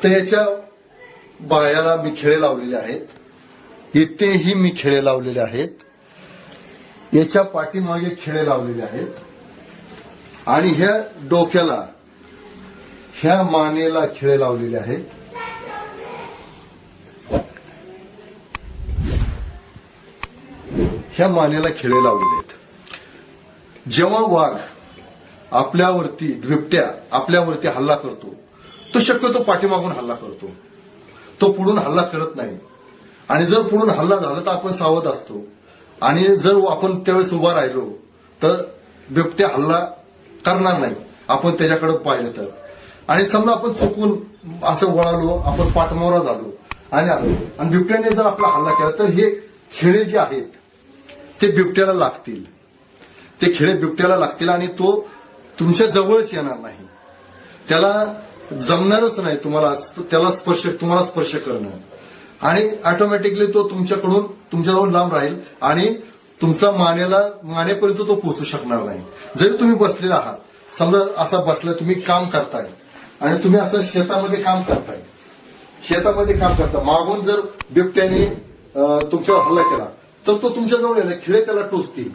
तर याच्या बायाला मी खिळे लावलेले आहेत, इथेही मी खिळे लावलेले आहेत, याच्या पाठीमागे खिळे लावलेले आहेत आणि ह्या डोक्याला, ह्या मानेला खिळे लावलेले आहेत. ह्या मानेला खिळे लावलेले आहेत. जेव्हा वाघ आपल्यावरती, बिबट्या आपल्यावरती हल्ला करतो, तो शक्यतो पाठीमागून हल्ला करतो, तो पुढून हल्ला करत नाही. आणि जर पुढून हल्ला झाला तर आपण सावध असतो आणि जर आपण त्यावेळेस उभा राहिलो तर बिबट्या हल्ला करणार नाही, आपण त्याच्याकडे पाहिलं तर. आणि समजा आपण चुकून असं वळालो, आपण पाठमोरा झालो आणि आलो आणि बिबट्याने जर आपला हल्ला केला तर हे खिळे जे आहेत ते बिबट्याला लागतील, ते खिळे बिबट्याला लागतील आणि तो तुमच्या जवळच येणार नाही. त्याला जमणारच नाही तुम्हाला स्पर्श करणं आणि ऑटोमॅटिकली तो तुमच्याजवळ लांब राहील आणि तुमचा मानेपर्यंत तो पोहोचू शकणार नाही. जरी तुम्ही बसलेला आहात, समजा असा बसला, तुम्ही काम करताय आणि तुम्ही असं शेतामध्ये काम करताय, मागून जर बिबट्याने तुमच्यावर हल्ला केला तर तो तुमच्याजवळ येईल, खिळे त्याला टोचतील